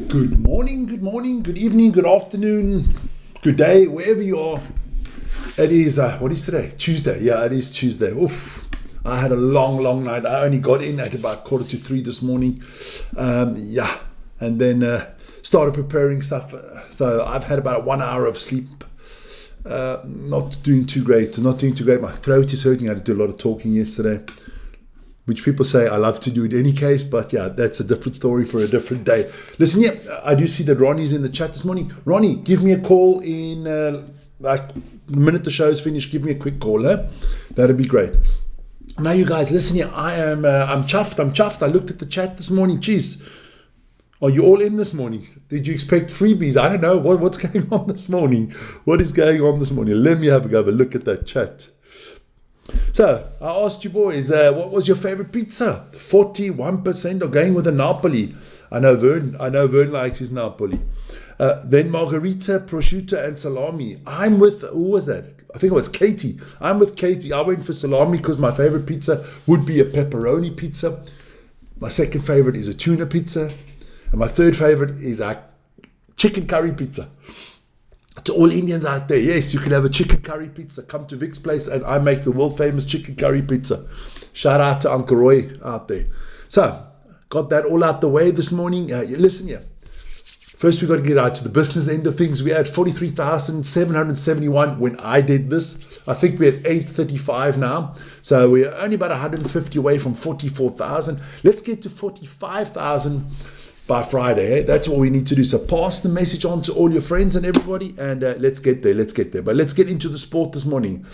Good morning, good evening, good afternoon, good day, wherever you are. It is, what is today? Tuesday. Yeah, it is Tuesday. Oof. I had a long night. I only got in at about 2:45 this morning. And then started preparing stuff. So I've had about 1 hour of sleep. Not doing too great. My throat is hurting. I had to do a lot of talking yesterday, which people say I love to do in any case, but yeah, that's a different story for a different day. Listen, yeah, I do see that Ronnie's in the chat this morning. Ronnie, give me a call in like the minute the show's finished. Give me a quick call, huh? That'd be great. Now, you guys, listen here. I'm chuffed. I looked at the chat this morning. Jeez, are you all in this morning? Did you expect freebies? I don't know. What's going on this morning? What is going on this morning? Let me have a look at that chat. So, I asked you boys, what was your favorite pizza? 41% are going with a Napoli. I know Vern likes his Napoli. Then margarita, prosciutto, and salami. I'm with, who was that? I think it was Katie. I'm with Katie. I went for salami because my favorite pizza would be a pepperoni pizza. My second favorite is a tuna pizza. And my third favorite is a chicken curry pizza. To all Indians out there, yes, you can have a chicken curry pizza. Come to Vic's place and I make the world famous chicken curry pizza. Shout out to Uncle Roy out there. So, got that all out the way this morning. Listen here. First, we got to get out to the business end of things. We had 43,771 when I did this. I think we're at 835 now. So we're only about 150 away from 44,000. Let's get to 45,000 by Friday. That's what we need to do. So pass the message on to all your friends and everybody, and let's get there. But let's get into the sport this morning.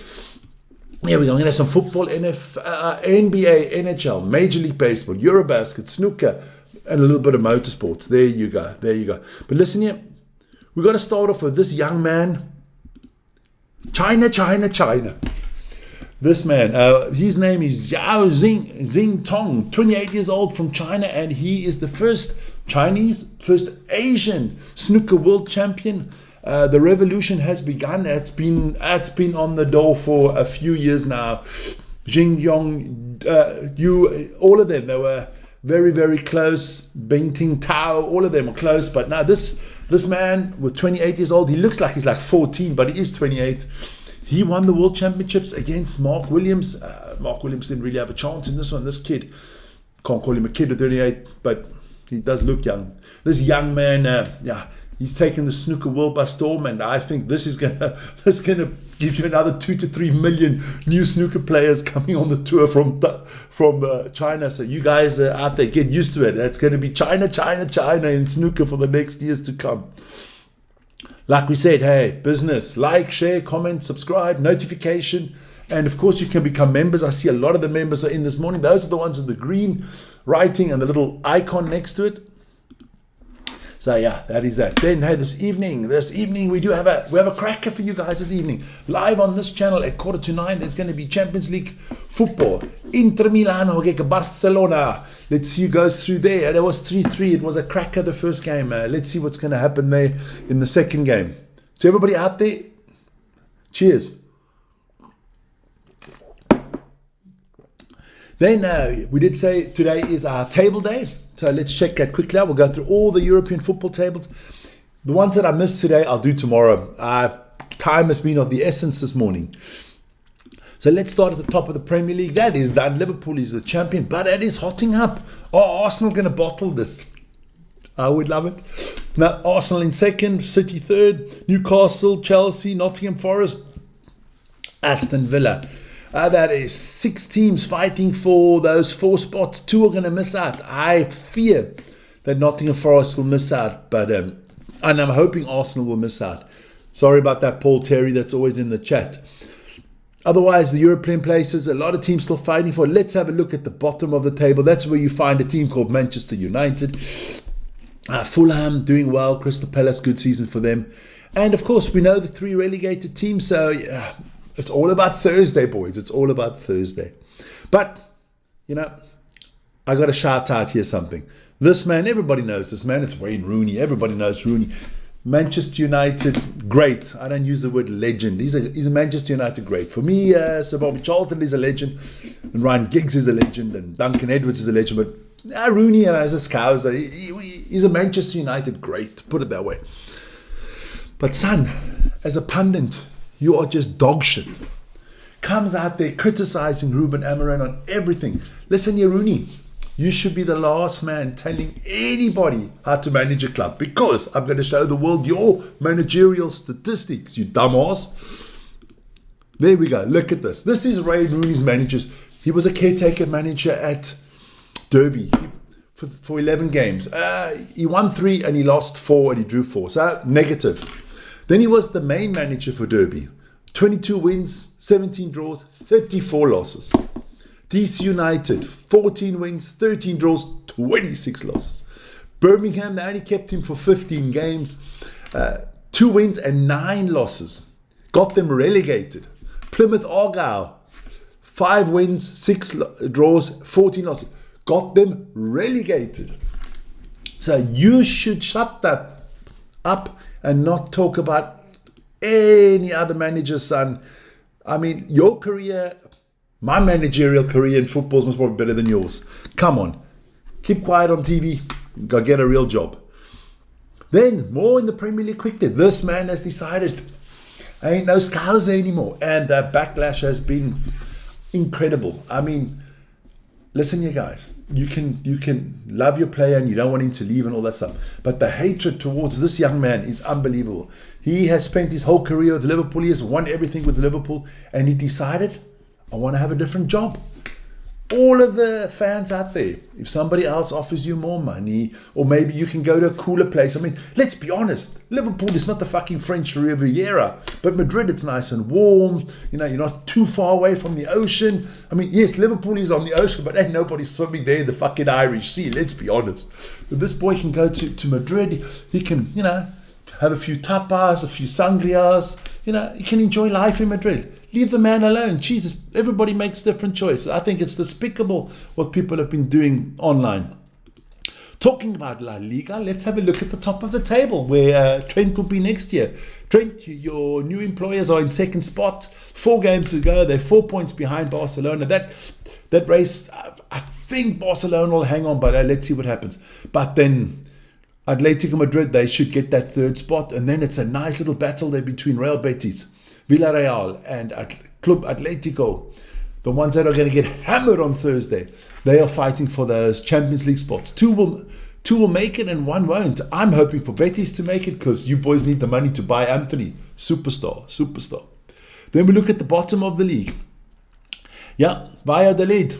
Here we go. I'm going to have some football, NBA, NHL, Major League Baseball, Eurobasket, snooker, and a little bit of motorsports. There you go. But listen here. We've got to start off with this young man. China. This man, his name is Zhao Xing Tong, 28 years old, from China, and he is the first Asian snooker world champion. The revolution has begun. It's been on the door for a few years now. Jing Yong, all of them, they were very, very close. Bing Ting Tao, all of them are close. But now this man with 28 years old, he looks like he's like 14, but he is 28. He won the world championships against Mark Williams. Mark Williams didn't really have a chance in this one. This kid, can't call him a kid at 38, but he does look young. This young man, he's taken the snooker world by storm, and I think this is gonna give you another 2 to 3 million new snooker players coming on the tour from China. So you guys out there, get used to it. It's going to be China in snooker for the next years to come. Like we said, hey, business, like, share, comment, subscribe, notification, and of course you can become members. I see a lot of the members are in this morning. Those are the ones with the green writing and the little icon next to it. So yeah, that is that. Then hey, this evening we have a cracker for you guys this evening. Live on this channel at 8:45, there's going to be Champions League football. Inter Milan against Barcelona. Let's see who goes through there. It was 3-3. It was a cracker the first game. Let's see what's going to happen there in the second game. To everybody out there, cheers. Then we did say today is our table day. So let's check that quickly out. We'll go through all the European football tables. The ones that I missed today, I'll do tomorrow. Time has been of the essence this morning. So let's start at the top of the Premier League. That is done. Liverpool is the champion, but it is hotting up. Are Arsenal going to bottle this? I would love it. Now, Arsenal in second, City third, Newcastle, Chelsea, Nottingham Forest, Aston Villa. That is 6 teams fighting for those 4 spots. 2 are going to miss out. I fear that Nottingham Forest will miss out, but and I'm hoping Arsenal will miss out. Sorry about that, Paul Terry. That's always in the chat. Otherwise, the European places, a lot of teams still fighting for. Let's have a look at the bottom of the table. That's where you find a team called Manchester United. Fulham doing well. Crystal Palace, good season for them. And of course, we know the 3 relegated teams. So yeah, it's all about Thursday, boys. It's all about Thursday. But, I got to shout out here something. This man, everybody knows this man. It's Wayne Rooney. Everybody knows Rooney. Manchester United, great. I don't use the word legend. He's a Manchester United great. For me, Sir Bobby Charlton is a legend. And Ryan Giggs is a legend. And Duncan Edwards is a legend. But Rooney as a Scouser, he's a Manchester United great, put it that way. But son, as a pundit, you are just dog shit. Comes out there criticizing Ruben Amorim on everything. Listen here, Rooney, you should be the last man telling anybody how to manage a club, because I'm going to show the world your managerial statistics, you dumbass. There we go. Look at this. This is Ray Rooney's managers. He was a caretaker manager at Derby for 11 games. He won 3 and he lost 4 and he drew 4. So negative. Then he was the main manager for Derby. 22 wins, 17 draws, 34 losses. DC United, 14 wins, 13 draws, 26 losses. Birmingham, they only kept him for 15 games. 2 wins and 9 losses. Got them relegated. Plymouth Argyle, 5 wins, 6 draws, 14 losses. Got them relegated. So you should shut that up and not talk about any other manager's son. I mean, your career, my managerial career in football is most probably better than yours. Come on. Keep quiet on TV. Go get a real job. Then, more in the Premier League quickly. This man has decided ain't no Scouser anymore. And the backlash has been incredible. I mean, listen, you guys, you can love your player and you don't want him to leave and all that stuff. But the hatred towards this young man is unbelievable. He has spent his whole career with Liverpool. He has won everything with Liverpool. And he decided, I want to have a different job. All of the fans out there, if somebody else offers you more money, or maybe you can go to a cooler place. I mean, let's be honest. Liverpool is not the fucking French Riviera. But Madrid, it's nice and warm. You know, you're not too far away from the ocean. I mean, yes, Liverpool is on the ocean, but ain't nobody swimming there in the fucking Irish Sea. Let's be honest. If this boy can go to Madrid, he can, have a few tapas, a few sangrias. He can enjoy life in Madrid. Leave the man alone. Jesus, everybody makes different choices. I think it's despicable what people have been doing online. Talking about La Liga, let's have a look at the top of the table where Trent will be next year. Trent, your new employers are in second spot. 4 games to go. They're 4 points behind Barcelona. That race, I think Barcelona will hang on, but let's see what happens. But then Atletico Madrid, they should get that 3rd spot. And then it's a nice little battle there between Real Betis, Villarreal and Club Atletico, the ones that are going to get hammered on Thursday. They are fighting for those Champions League spots. Two will make it and 1 won't. I'm hoping for Betis to make it because you boys need the money to buy Anthony. Superstar. Then we look at the bottom of the league. Yeah, Valladolid.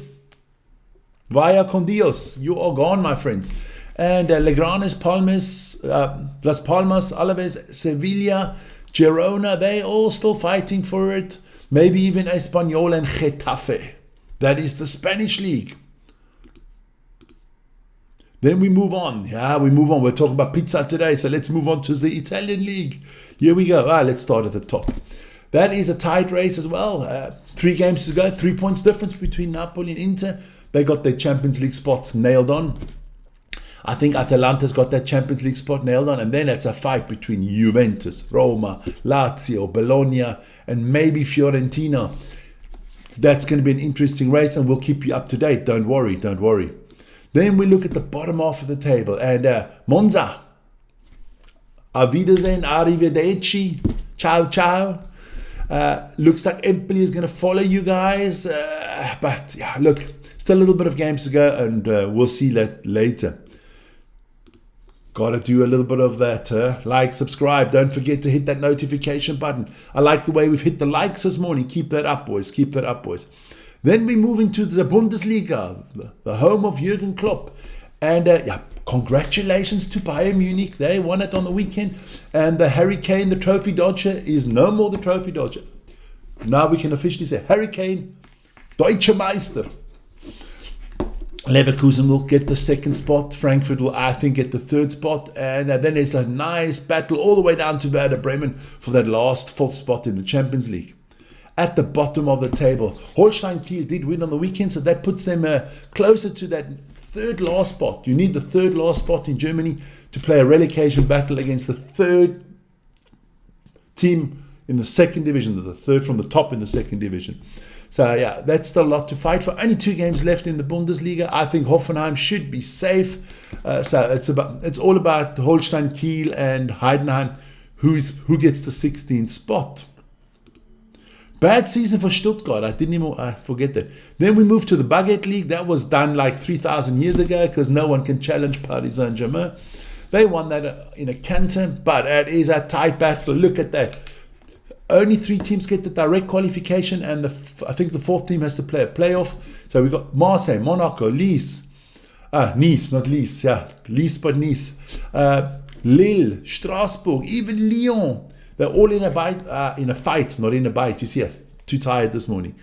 Vaya con Dios. You are gone, my friends. And Leganes, Palmas, Las Palmas, Alaves, Sevilla, Girona, they all still fighting for it. Maybe even Espanyol and Getafe. That is the Spanish league. Then we move on. We're talking about pizza today, so let's move on to the Italian league. Here we go. Let's start at the top. That is a tight race as well. 3 games to go, 3 points difference between Napoli and Inter. They got their Champions League spots nailed on. I think Atalanta's got that Champions League spot nailed on. And then it's a fight between Juventus, Roma, Lazio, Bologna, and maybe Fiorentina. That's going to be an interesting race, and we'll keep you up to date. Don't worry. Then we look at the bottom half of the table. And Monza. Auf Wiedersehen, arrivederci, ciao. Looks like Empoli is going to follow you guys. But yeah, look, still a little bit of games to go, and we'll see that later. Got to do a little bit of that. Like, subscribe. Don't forget to hit that notification button. I like the way we've hit the likes this morning. Keep that up, boys. Then we move into the Bundesliga, the home of Jurgen Klopp. And congratulations to Bayern Munich. They won it on the weekend. And the Harry Kane, the trophy dodger, is no more the trophy dodger. Now we can officially say Harry Kane, Deutscher Meister. Leverkusen will get the 2nd spot. Frankfurt will, I think, get the 3rd spot. And then there's a nice battle all the way down to Werder Bremen for that last 4th spot in the Champions League. At the bottom of the table, Holstein Kiel did win on the weekend, so that puts them closer to that 3rd last spot. You need the 3rd last spot in Germany to play a relegation battle against the 3rd team in the 2nd division, the 3rd from the top in the 2nd division. So yeah, that's still a lot to fight for. Only 2 games left in the Bundesliga. I think Hoffenheim should be safe. So it's all about Holstein Kiel and Heidenheim. Who gets the 16th spot? Bad season for Stuttgart. I forget that. Then we moved to the Baguette League. That was done like 3,000 years ago because no one can challenge Paris Saint-Germain. They won that in a canton, but it is a tight battle. Look at that. Only 3 teams get the direct qualification, and I think the 4th team has to play a playoff. So we got Marseille, Monaco, Nice, not Nice, yeah, Nice but Nice, Lille, Strasbourg, even Lyon. They're all in a fight, not in a bite. You see, I'm too tired this morning.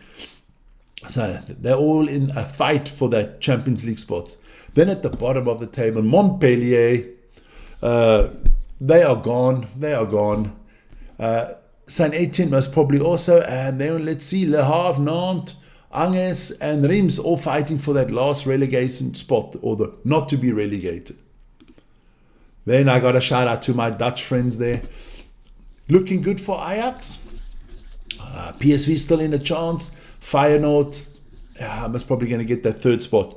So they're all in a fight for that Champions League spots. Then at the bottom of the table, Montpellier, they are gone. Saint Etienne most probably also, and then let's see, Le Havre, Nantes, Angers, and Reims all fighting for that last relegation spot, or the not to be relegated. Then I got a shout out to my Dutch friends there. Looking good for Ajax. PSV still in a chance. Feyenoord, most probably going to get that 3rd spot.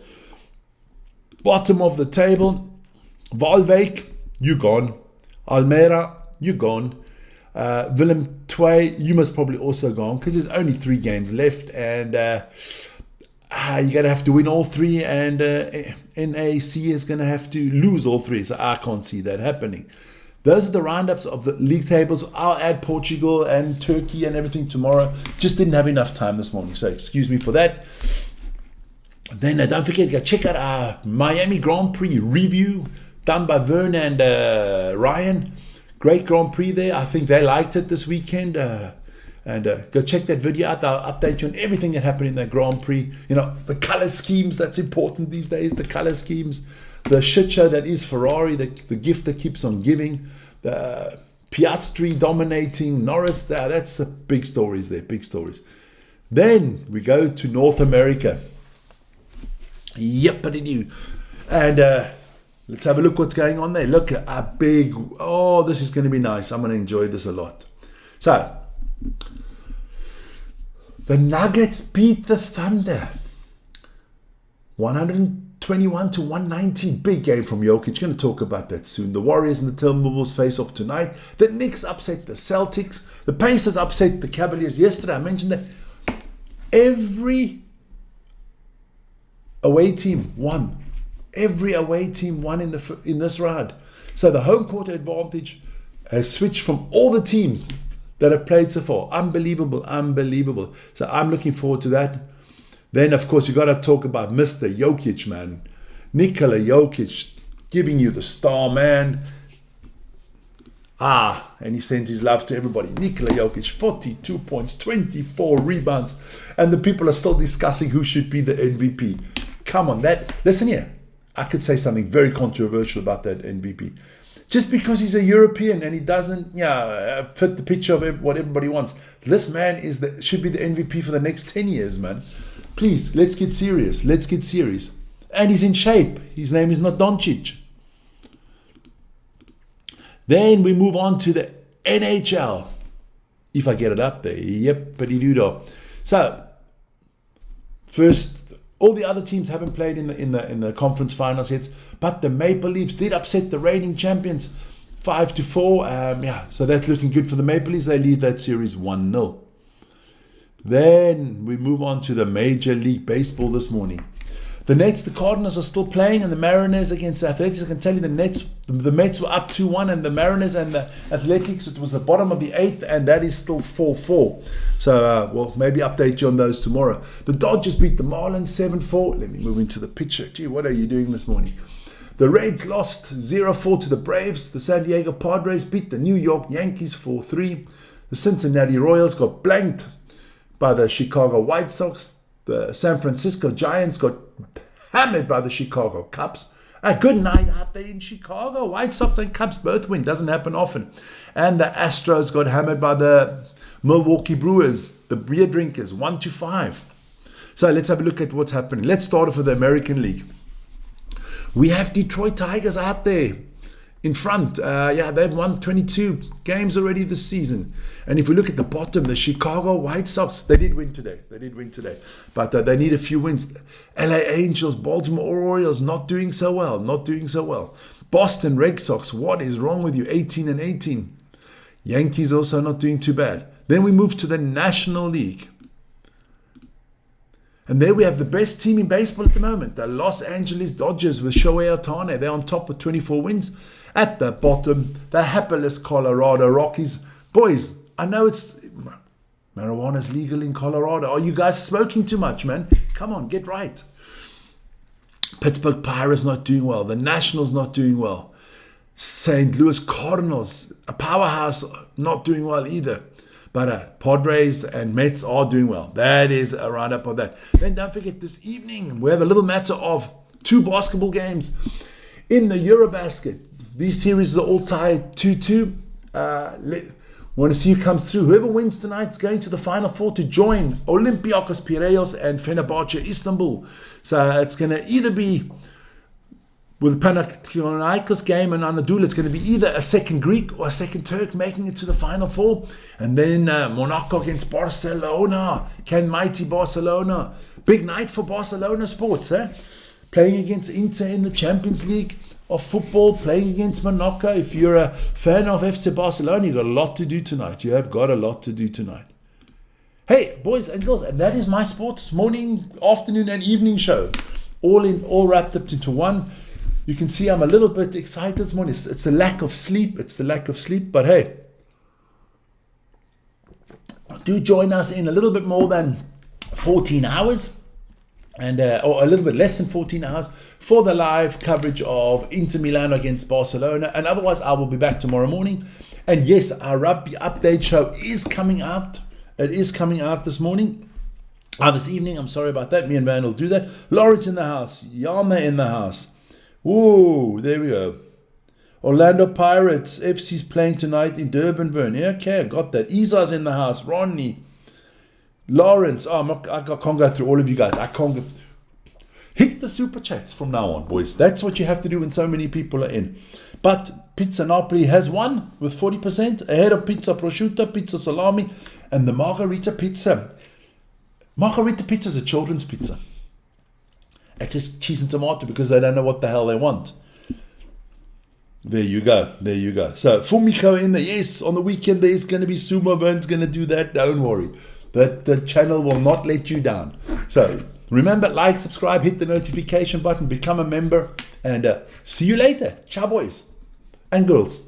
Bottom of the table, Waalwijk, you gone. Almere, you gone. Willem II, you must probably also gone because there's only 3 games left, and you're going to have to win all 3, and NAC is going to have to lose all 3, so I can't see that happening. Those are the roundups of the league tables. I'll add Portugal and Turkey and everything tomorrow. Just didn't have enough time this morning, so excuse me for that. Then don't forget, go check out our Miami Grand Prix review done by Vern and Ryan. Great Grand Prix there. I think they liked it this weekend. And go check that video out. I'll update you on everything that happened in that Grand Prix. You know, the color schemes, that's important these days. The color schemes. The shit show that is Ferrari. The gift that keeps on giving. The Piastri dominating Norris. That's the big stories there. Big stories. Then we go to North America. Yep, and let's have a look what's going on there. Look, a big... Oh, this is going to be nice. I'm going to enjoy this a lot. So, the Nuggets beat the Thunder. 121-190. Big game from Jokic. Going to talk about that soon. The Warriors and the Timberwolves face off tonight. The Knicks upset the Celtics. The Pacers upset the Cavaliers yesterday. I mentioned that. Every away team won. Every away team won in this round. So the home court advantage has switched from all the teams that have played so far. Unbelievable. So I'm looking forward to that. Then, of course, you got to talk about Mr. Jokic, man. Nikola Jokic giving you the star, man. And he sends his love to everybody. Nikola Jokic, 42 points, 24 rebounds. And the people are still discussing who should be the MVP. Come on, listen here. I could say something very controversial about that MVP. Just because he's a European and he doesn't fit the picture of what everybody wants. This man should be the MVP for the next 10 years, man. Please, let's get serious. And he's in shape. His name is not Doncic. Then we move on to the NHL. If I get it up there. Yep, but So, first, all the other teams haven't played in the conference finals yet, but the Maple Leafs did upset the reigning champions 5-4. So that's looking good for the Maple Leafs. They lead that series 1-0. Then we move on to the Major League Baseball this morning. The Nets, the Cardinals are still playing, and the Mariners against the Athletics. I can tell you the Mets were up 2-1, and the Mariners and the Athletics, it was the bottom of the 8th, and that is still 4-4. So, we'll maybe update you on those tomorrow. The Dodgers beat the Marlins 7-4. Let me move into the picture. Gee, what are you doing this morning? The Reds lost 0-4 to the Braves. The San Diego Padres beat the New York Yankees 4-3. The Cincinnati Royals got blanked by the Chicago White Sox. The San Francisco Giants got hammered by the Chicago Cubs. A good night out there in Chicago. White Sox and Cubs both win. Doesn't happen often. And the Astros got hammered by the Milwaukee Brewers, the beer drinkers, 1-5. So let's have a look at what's happening. Let's start off with the American League. We have Detroit Tigers out there in front. They've won 22 games already this season. And if we look at the bottom, the Chicago White Sox, they did win today. But they need a few wins. LA Angels, Baltimore Orioles, not doing so well. Boston Red Sox, what is wrong with you? 18-18. Yankees also not doing too bad. Then we move to the National League. And there we have the best team in baseball at the moment, the Los Angeles Dodgers with Shohei Ohtani. They're on top with 24 wins. At the bottom, the hapless Colorado Rockies. Boys, I know marijuana's legal in Colorado. Are you guys smoking too much, man? Come on, get right. Pittsburgh Pirates not doing well. The Nationals not doing well. St. Louis Cardinals, a powerhouse, not doing well either. But Padres and Mets are doing well. That is a roundup of that. Then don't forget, this evening we have a little matter of 2 basketball games in the Eurobasket. These series are all tied 2-2. Want to see who comes through. Whoever wins tonight is going to the Final Four to join Olympiakos Piraeus and Fenerbahce Istanbul. So it's going to either be, with Panathinaikos game and Anadolu, it's going to be either a second Greek or a second Turk making it to the Final Four. And then Monaco against Barcelona. Can mighty Barcelona. Big night for Barcelona sports, eh? Playing against Inter in the Champions League of football, playing against Monaco. If you're a fan of FC Barcelona, you've got a lot to do tonight. You have got a lot to do tonight. Hey, boys and girls, and that is my sports morning, afternoon, and evening show. All wrapped up into one. You can see I'm a little bit excited this morning. It's the lack of sleep. But hey, do join us in a little bit more than 14 hours. Or a little bit less than 14 hours for the live coverage of Inter Milan against Barcelona. And otherwise, I will be back tomorrow morning. And yes, our rugby update show is coming out. It is coming out this morning. This evening, I'm sorry about that. Me and Van will do that. Lawrence in the house. Yama in the house. Whoa, there we go. Orlando Pirates. FC's playing tonight in Durban, Vern. Yeah, okay, I got that. Isa's in the house. Ronnie. Lawrence, I can't go through all of you guys. I can't go. Hit the super chats from now on, boys. That's what you have to do when so many people are in. But Pizza Napoli has won with 40% ahead of Pizza Prosciutto, Pizza Salami, and the Margherita Pizza. Margherita Pizza is a children's pizza. It's just cheese and tomato because they don't know what the hell they want. There you go. So Fumiko in there. Yes, on the weekend there is going to be sumo. Vern's going to do that. Don't worry. But the channel will not let you down. So remember, like, subscribe, hit the notification button, become a member, and see you later. Ciao, boys and girls.